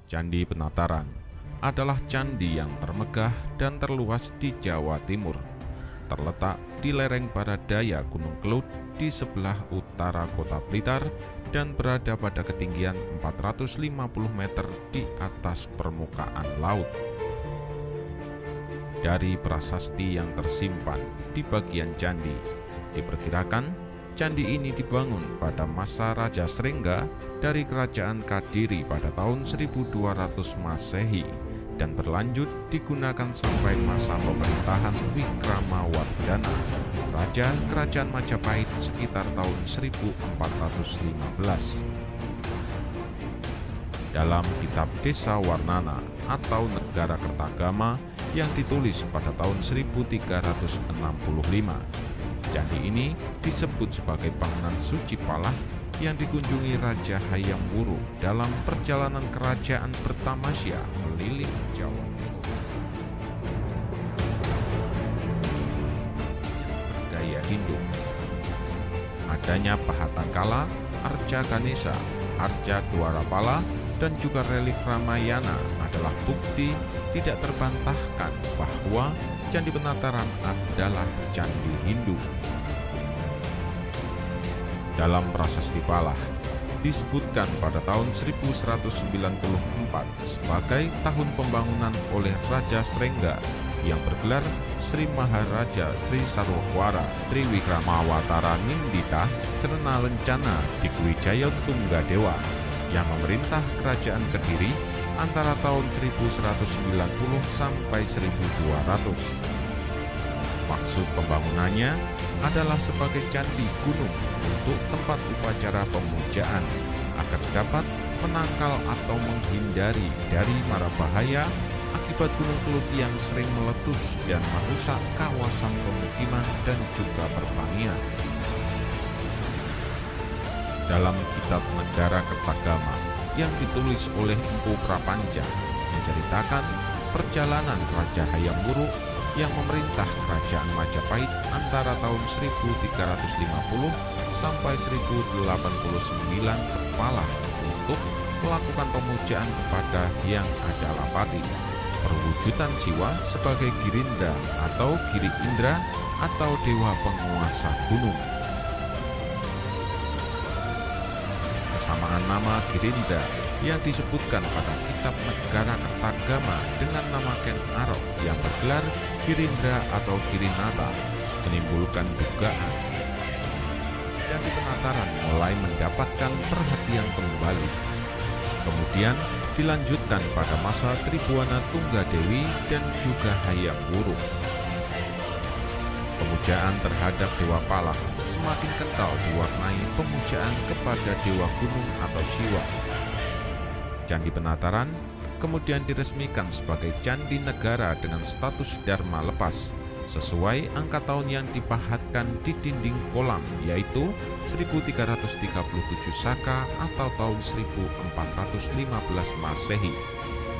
Candi Penataran adalah candi yang termegah dan terluas di Jawa Timur. Terletak di lereng barat daya Gunung Kelut di sebelah utara kota Blitar dan berada pada ketinggian 450 meter di atas permukaan laut. Dari prasasti yang tersimpan di bagian candi, diperkirakan candi ini dibangun pada masa Raja Srengga dari Kerajaan Kadiri pada tahun 1200 Masehi dan berlanjut digunakan sampai masa pemerintahan Wikramawardhana, Raja Kerajaan Majapahit sekitar tahun 1415. Dalam kitab Desa Warnana atau Negara Kertagama yang ditulis pada tahun 1365, candi ini disebut sebagai bangunan suci Palah yang dikunjungi Raja Hayam Wuruk dalam perjalanan kerajaan bertamasya keliling Jawa Timur. Gaya Hindu. Adanya Pahatangkala, Arca Ganesha, Arca Dwarapala, dan juga relief Ramayana adalah bukti tidak terbantahkan bahwa Candi Penataran adalah candi Hindu. Dalam prasasti Palah disebutkan pada tahun 1194 sebagai tahun pembangunan oleh Raja Srengga yang bergelar Sri Maharaja Sri Sarwagwara Triwikramawatara Nindita Cerna Lencana Digwijaya Tunggadewa yang memerintah Kerajaan Kediri antara tahun 1190 sampai 1200. Maksud pembangunannya adalah sebagai candi gunung untuk tempat upacara pemujaan agar dapat menangkal atau menghindari dari mara bahaya akibat Gunung Kelut yang sering meletus dan merusak kawasan pemukiman dan juga pertanian. Dalam kitab Negara Kertagama yang ditulis oleh Empu Prapanca menceritakan perjalanan Raja Hayam Wuruk yang memerintah Kerajaan Majapahit antara tahun 1350 sampai 1089 ke Palah untuk melakukan pemujaan kepada Hyang Adalapati, perwujudan Siwa sebagai Girinda atau Giri Indra atau dewa penguasa gunung. Kesamaan nama Girinda yang disebutkan pada kitab Negara Kertagama dengan nama Ken Arok yang bergelar Girindra atau Girinata menimbulkan dugaan Candi Penataran mulai mendapatkan perhatian kembali. Kemudian dilanjutkan pada masa Tribuana Tunggadewi dan juga Hayam Wuruk. Pemujaan terhadap Dewa Palah semakin kental diwarnai pemujaan kepada Dewa Gunung atau Siwa. Candi Penataran kemudian diresmikan sebagai candi negara dengan status Dharma lepas sesuai angka tahun yang dipahatkan di dinding kolam, yaitu 1337 Saka atau tahun 1415 Masehi,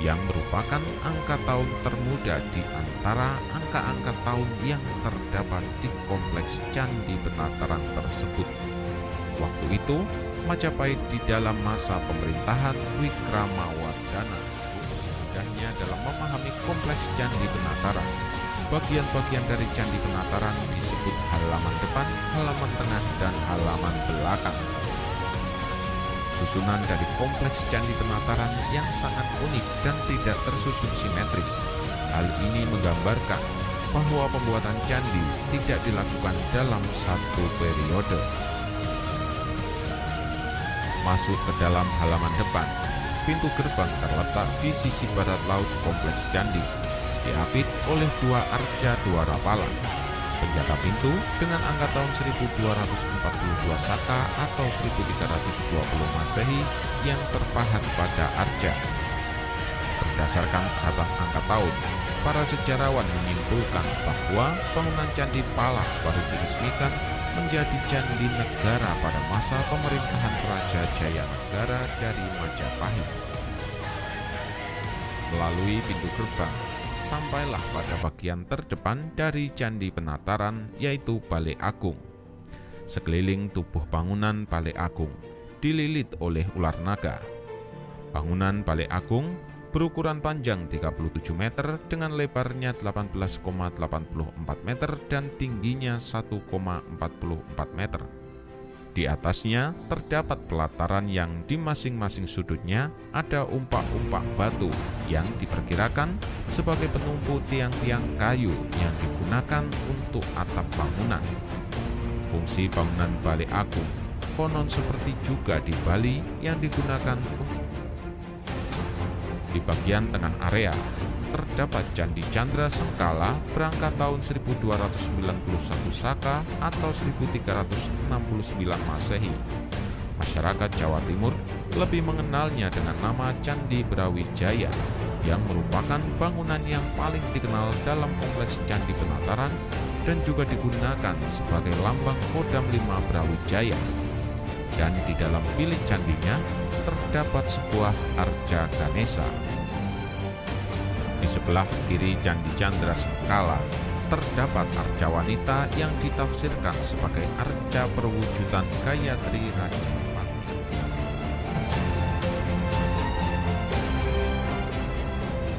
yang merupakan angka tahun termuda di antara angka-angka tahun yang terdapat di kompleks Candi Penataran tersebut. Waktu itu, Majapahit di dalam masa pemerintahan Wikramawardhana. Mudahnya dalam memahami kompleks Candi Penataran, bagian-bagian dari Candi Penataran disebut halaman depan, halaman tengah, dan halaman belakang. Susunan dari kompleks Candi Penataran yang sangat unik dan tidak tersusun simetris. Hal ini menggambarkan bahwa pembuatan candi tidak dilakukan dalam satu periode. Masuk ke dalam halaman depan, pintu gerbang terletak di sisi barat laut kompleks candi, diapit oleh dua arca Dwarapala. Penjaga pintu dengan angka tahun 1242 Saka atau 1320 Masehi yang terpahat pada arca. Berdasarkan catatan angka tahun, para sejarawan menyimpulkan bahwa bangunan Candi Palah baru diresmikan menjadi candi negara pada masa pemerintahan Raja Jayanegara dari Majapahit. Melalui pintu gerbang, sampailah pada bagian terdepan dari Candi Penataran, yaitu Balai Agung. Sekeliling tubuh bangunan Balai Agung dililit oleh ular naga. Bangunan Balai Agung berukuran panjang 37 meter dengan lebarnya 18,84 meter dan tingginya 1,44 meter. Di atasnya terdapat pelataran yang di masing-masing sudutnya ada umpak-umpak batu yang diperkirakan sebagai penumpu tiang-tiang kayu yang digunakan untuk atap bangunan. Fungsi bangunan Balai Agung konon seperti juga di Bali yang digunakan di bagian tengah area terdapat Candi Candra Sengkala berangkat tahun 1291 Saka atau 1369 Masehi. Masyarakat Jawa Timur lebih mengenalnya dengan nama Candi Brawijaya yang merupakan bangunan yang paling dikenal dalam kompleks Candi Penataran dan juga digunakan sebagai lambang Kodam 5 Brawijaya. Dan di dalam bilik candinya terdapat sebuah arca Ganesha. Di sebelah kiri Candi Candra Sengkala terdapat arca wanita yang ditafsirkan sebagai arca perwujudan Gayatri Raja Pati.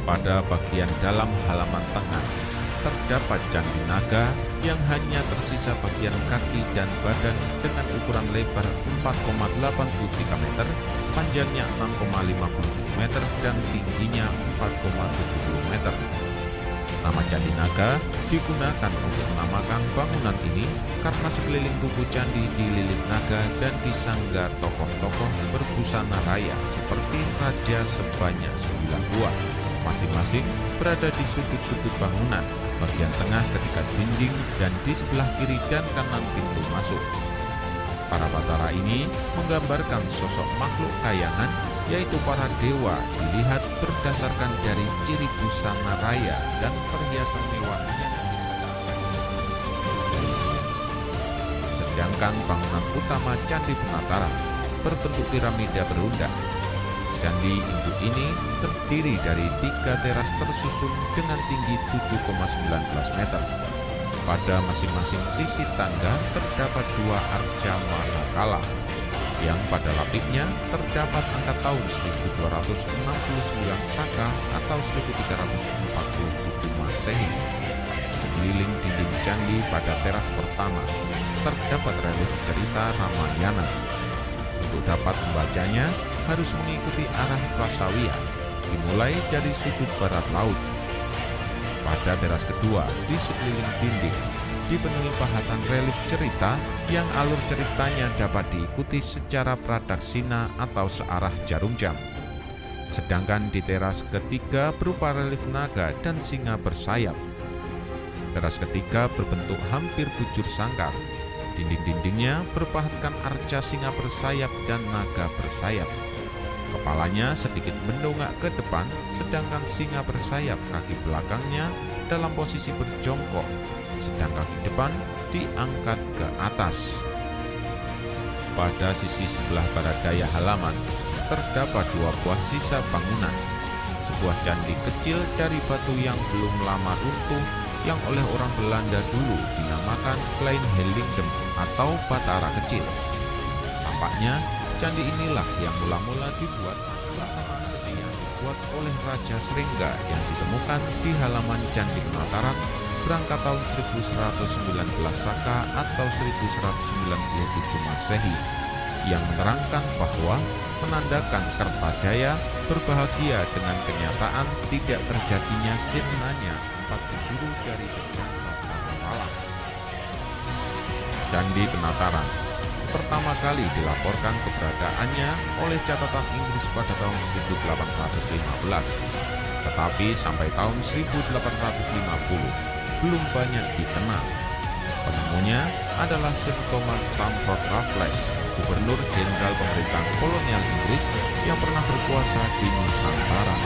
Pada bagian dalam halaman tengah terdapat Candi Naga yang hanya tersisa bagian kaki dan badan dengan ukuran lebar 4,83 meter, panjangnya 6,57 meter dan tingginya 4,70 meter. Nama Candi Naga digunakan untuk menamakan bangunan ini karena sekeliling tubuh candi dililit naga dan disangga tokoh-tokoh berbusana raya seperti raja sebanyak 9 buah, masing-masing berada di sudut-sudut bangunan, bagian tengah ketika dinding dan di sebelah kiri dan kanan pintu masuk. Para batara ini menggambarkan sosok makhluk kayangan, yaitu para dewa dilihat berdasarkan dari ciri busana raya dan perhiasan mewahnya. Sedangkan bangunan utama Candi Penataran berbentuk piramida berundak. Candi induk ini terdiri dari 3 teras tersusun dengan tinggi 7,19 meter. Pada masing-masing sisi tangga terdapat 2 arca manakala, yang pada lapiknya terdapat angka tahun 1269 Saka atau 1347 Masehi. Sekeliling dinding candi pada teras pertama terdapat relief cerita Ramayana. Untuk dapat membacanya harus mengikuti arah prasawiya, dimulai dari sudut barat laut. Pada teras kedua di sekeliling dinding dipenuhi pahatan relief cerita yang alur ceritanya dapat diikuti secara pradaksina atau searah jarum jam. Sedangkan di teras ketiga berupa relief naga dan singa bersayap. Teras ketiga berbentuk hampir bujur sangkar. Dinding-dindingnya berpahatkan arca singa bersayap dan naga bersayap. Kepalanya sedikit mendongak ke depan, sedangkan singa bersayap kaki belakangnya dalam posisi berjongkok, sedang kaki depan diangkat ke atas. Pada sisi sebelah barat daya halaman terdapat 2 buah sisa bangunan. Sebuah candi kecil dari batu yang belum lama runtuh yang oleh orang Belanda dulu dinamakan Klein Hellingdom atau Batara Kecil. Tampaknya candi inilah yang mula-mula dibuat bersama asli yang dibuat oleh Raja Srengga yang ditemukan di halaman Candi Penataran berangkat tahun 1119 Saka atau 1197 Masehi, yang menerangkan bahwa menandakan Kertajaya berbahagia dengan kenyataan tidak terjadinya sirnanya 4 penjuru dari Gajah Mada. Candi Penataran pertama kali dilaporkan keberadaannya oleh catatan Inggris pada tahun 1815, tetapi sampai tahun 1850 belum banyak dikenal. Penemunya adalah Sir Thomas Stamford Raffles, Gubernur Jenderal pemerintahan kolonial Inggris yang pernah berkuasa di Nusantara.